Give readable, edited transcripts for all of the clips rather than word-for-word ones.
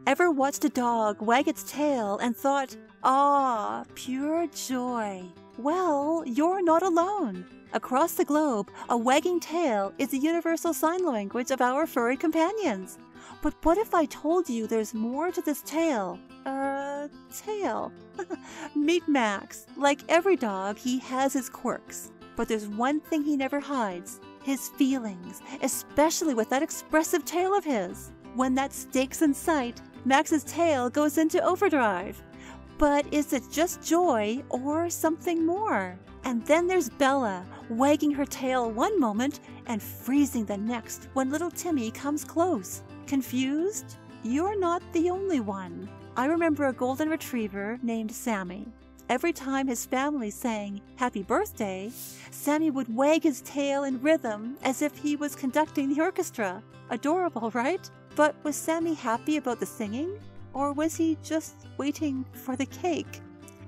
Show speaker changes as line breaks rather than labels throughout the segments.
Ever watched a dog wag its tail and thought, "Ah, pure joy"? Well, you're not alone. Across the globe, a wagging tail is the universal sign language of our furry companions. But what if I told you there's more to this tail? Tail. Meet Max. Like every dog, he has his quirks. But there's one thing he never hides: his feelings, especially with that expressive tail of his. When that steak's in sight, Max's tail goes into overdrive. But is it just joy or something more? And then there's Bella, wagging her tail one moment and freezing the next when little Timmy comes close. Confused? You're not the only one. I remember a golden retriever named Sammy. Every time his family sang "Happy Birthday," Sammy would wag his tail in rhythm as if he was conducting the orchestra. Adorable, right? But was Sammy happy about the singing? Or was he just waiting for the cake?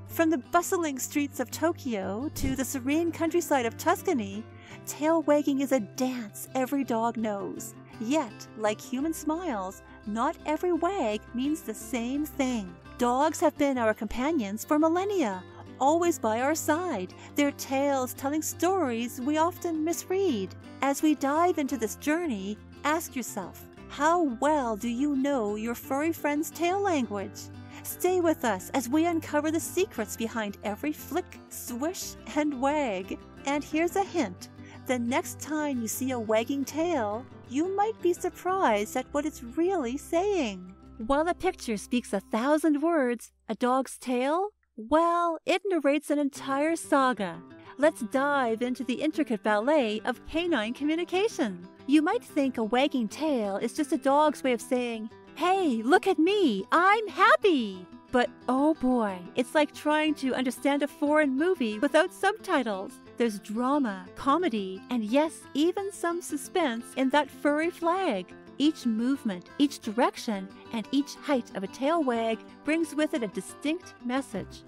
From the bustling streets of Tokyo to the serene countryside of Tuscany, tail wagging is a dance every dog knows. Yet, like human smiles, not every wag means the same thing. Dogs have been our companions for millennia, always by our side, their tails telling stories we often misread. As we dive into this journey, ask yourself, how well do you know your furry friend's tail language? Stay with us as we uncover the secrets behind every flick, swish, and wag. And here's a hint. The next time you see a wagging tail, you might be surprised at what it's really saying. While a picture speaks 1,000 words, a dog's tail? Well, it narrates an entire saga. Let's dive into the intricate ballet of canine communication. You might think a wagging tail is just a dog's way of saying, "Hey, look at me, I'm happy!" But oh boy, it's like trying to understand a foreign movie without subtitles. There's drama, comedy, and yes, even some suspense in that furry flag. Each movement, each direction, and each height of a tail wag brings with it a distinct message.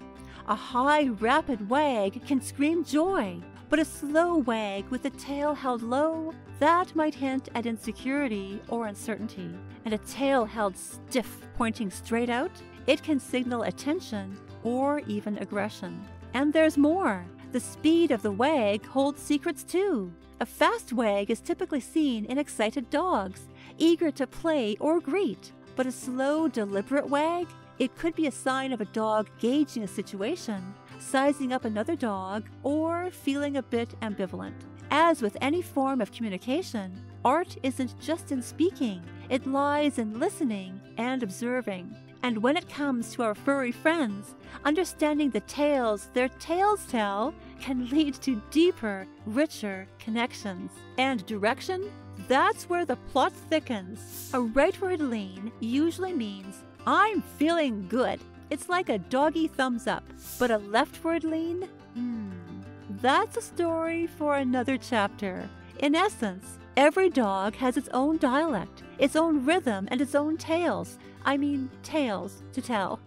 A high, rapid wag can scream joy, but a slow wag with the tail held low, that might hint at insecurity or uncertainty. And a tail held stiff, pointing straight out, it can signal attention or even aggression. And there's more. The speed of the wag holds secrets too. A fast wag is typically seen in excited dogs, eager to play or greet. But a slow, deliberate wag? It could be a sign of a dog gauging a situation, sizing up another dog, or feeling a bit ambivalent. As with any form of communication, art isn't just in speaking. It lies in listening and observing. And when it comes to our furry friends, understanding the tales their tails tell can lead to deeper, richer connections. And direction? That's where the plot thickens. A rightward lean usually means, "I'm feeling good." It's like a doggy thumbs up. But a leftward lean? That's a story for another chapter. In essence, every dog has its own dialect, its own rhythm, and its own tales. Tales to tell.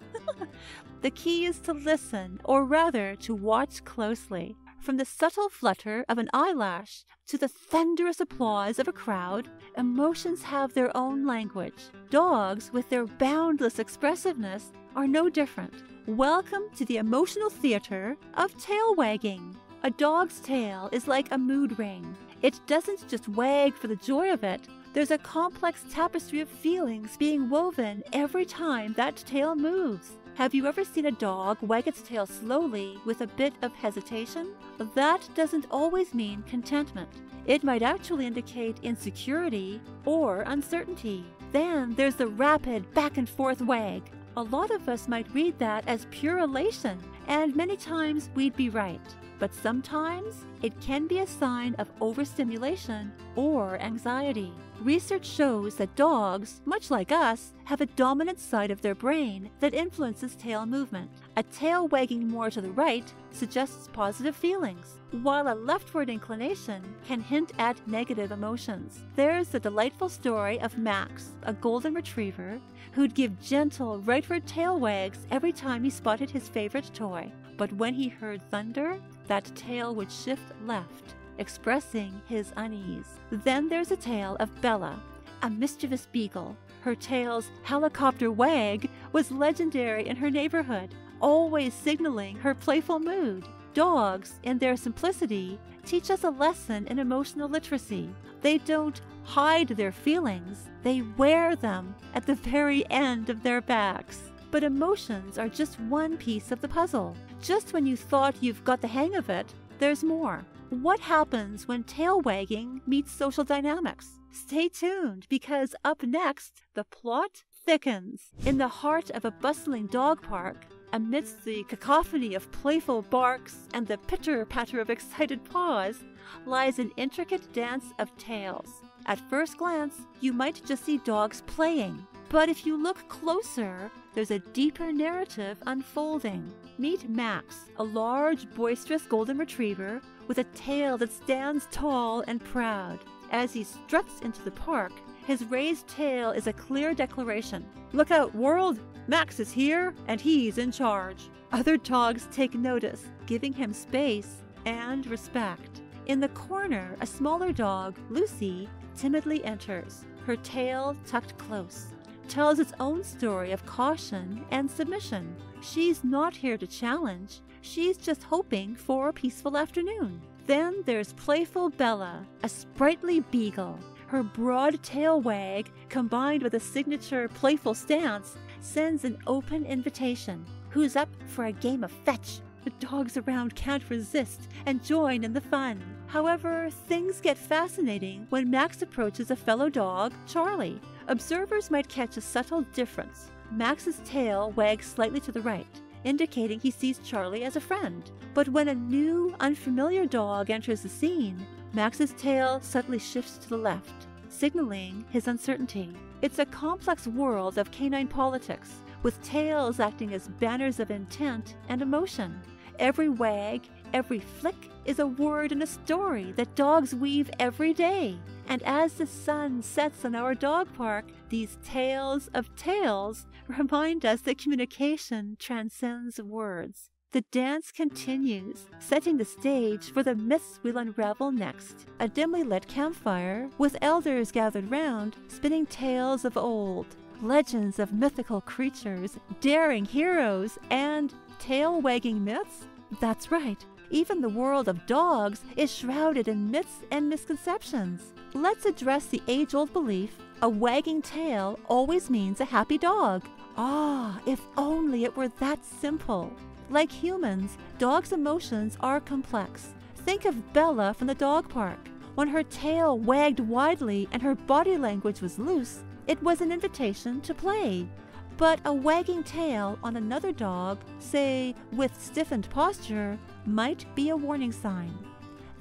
The key is to listen, or rather to watch closely. From the subtle flutter of an eyelash to the thunderous applause of a crowd, emotions have their own language. Dogs, with their boundless expressiveness, are no different. Welcome to the emotional theater of tail wagging. A dog's tail is like a mood ring. It doesn't just wag for the joy of it. There's a complex tapestry of feelings being woven every time that tail moves. Have you ever seen a dog wag its tail slowly with a bit of hesitation? That doesn't always mean contentment. It might actually indicate insecurity or uncertainty. Then there's the rapid back and forth wag. A lot of us might read that as pure elation, and many times we'd be right. But sometimes it can be a sign of overstimulation or anxiety. Research shows that dogs, much like us, have a dominant side of their brain that influences tail movement. A tail wagging more to the right suggests positive feelings, while a leftward inclination can hint at negative emotions. There's the delightful story of Max, a golden retriever, who'd give gentle rightward tail wags every time he spotted his favorite toy. But when he heard thunder, that tail would shift left, expressing his unease. Then there's a tale of Bella, a mischievous beagle. Her tail's helicopter wag was legendary in her neighborhood, always signaling her playful mood. Dogs, in their simplicity, teach us a lesson in emotional literacy. They don't hide their feelings, they wear them at the very end of their backs. But emotions are just one piece of the puzzle. Just when you thought you've got the hang of it, there's more. What happens when tail wagging meets social dynamics? Stay tuned, because up next, the plot thickens. In the heart of a bustling dog park, amidst the cacophony of playful barks and the pitter-patter of excited paws, lies an intricate dance of tails. At first glance, you might just see dogs playing. But if you look closer, there's a deeper narrative unfolding. Meet Max, a large, boisterous golden retriever with a tail that stands tall and proud. As he struts into the park, his raised tail is a clear declaration. "Look out, world! Max is here, and he's in charge." Other dogs take notice, giving him space and respect. In the corner, a smaller dog, Lucy, timidly enters, her tail tucked close. Tells its own story of caution and submission. She's not here to challenge, she's just hoping for a peaceful afternoon. Then there's playful Bella, a sprightly beagle. Her broad tail wag, combined with a signature playful stance, sends an open invitation. Who's up for a game of fetch? The dogs around can't resist and join in the fun. However, things get fascinating when Max approaches a fellow dog, Charlie. Observers might catch a subtle difference. Max's tail wags slightly to the right, indicating he sees Charlie as a friend. But when a new, unfamiliar dog enters the scene, Max's tail suddenly shifts to the left, signaling his uncertainty. It's a complex world of canine politics, with tails acting as banners of intent and emotion. Every wag, every flick is a word in a story that dogs weave every day. And as the sun sets on our dog park, these tales of tales remind us that communication transcends words. The dance continues, setting the stage for the myths we'll unravel next. A dimly lit campfire, with elders gathered round, spinning tales of old, legends of mythical creatures, daring heroes, and tail-wagging myths? That's right. Even the world of dogs is shrouded in myths and misconceptions. Let's address the age-old belief, a wagging tail always means a happy dog. Ah, if only it were that simple. Like humans, dogs' emotions are complex. Think of Bella from the dog park. When her tail wagged widely and her body language was loose, it was an invitation to play. But a wagging tail on another dog, say with stiffened posture, might be a warning sign.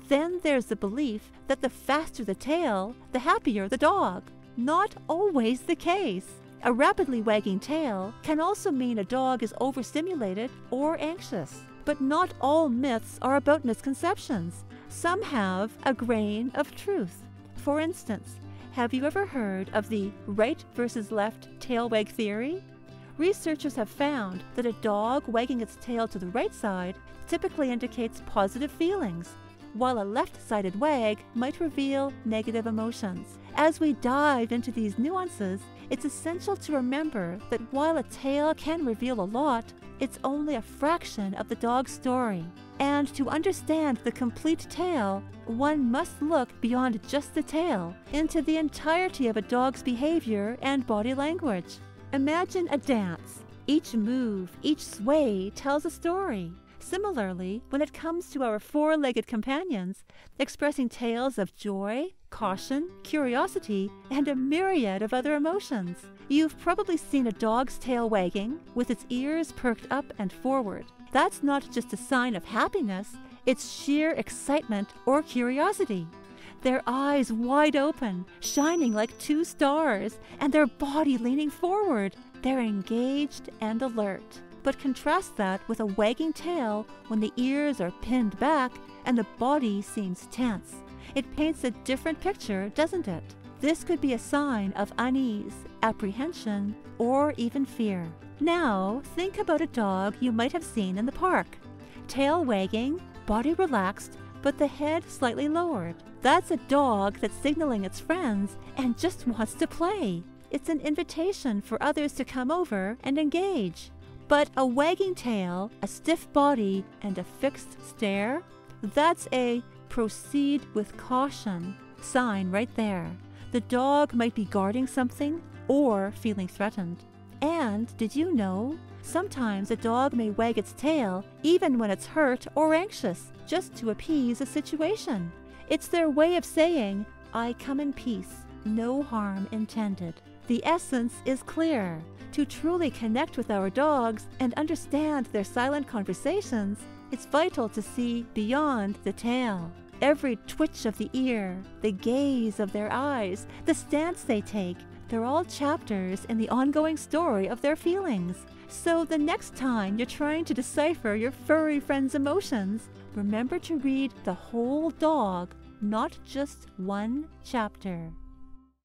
Then there's the belief that the faster the tail, the happier the dog. Not always the case. A rapidly wagging tail can also mean a dog is overstimulated or anxious. But not all myths are about misconceptions. Some have a grain of truth. For instance, have you ever heard of the right versus left tail wag theory? Researchers have found that a dog wagging its tail to the right side typically indicates positive feelings, while a left-sided wag might reveal negative emotions. As we dive into these nuances, it's essential to remember that while a tail can reveal a lot, it's only a fraction of the dog's story. And to understand the complete tale, one must look beyond just the tail, into the entirety of a dog's behavior and body language. Imagine a dance. Each move, each sway tells a story. Similarly, when it comes to our four-legged companions, expressing tales of joy, caution, curiosity, and a myriad of other emotions. You've probably seen a dog's tail wagging, with its ears perked up and forward. That's not just a sign of happiness, it's sheer excitement or curiosity. Their eyes wide open, shining like two stars, and their body leaning forward. They're engaged and alert. But contrast that with a wagging tail when the ears are pinned back and the body seems tense. It paints a different picture, doesn't it? This could be a sign of unease, apprehension, or even fear. Now, think about a dog you might have seen in the park. Tail wagging, body relaxed, but the head slightly lowered. That's a dog that's signaling its friends and just wants to play. it's an invitation for others to come over and engage. But a wagging tail, a stiff body, and a fixed stare, that's a proceed with caution sign right there. The dog might be guarding something or feeling threatened. And did you know? Sometimes a dog may wag its tail even when it's hurt or anxious, just to appease a situation. It's their way of saying, I come in peace, no harm intended. The essence is clear. To truly connect with our dogs and understand their silent conversations, it's vital to see beyond the tail. Every twitch of the ear, the gaze of their eyes, the stance they take, they're all chapters in the ongoing story of their feelings. So the next time you're trying to decipher your furry friend's emotions, remember to read the whole dog, not just one chapter.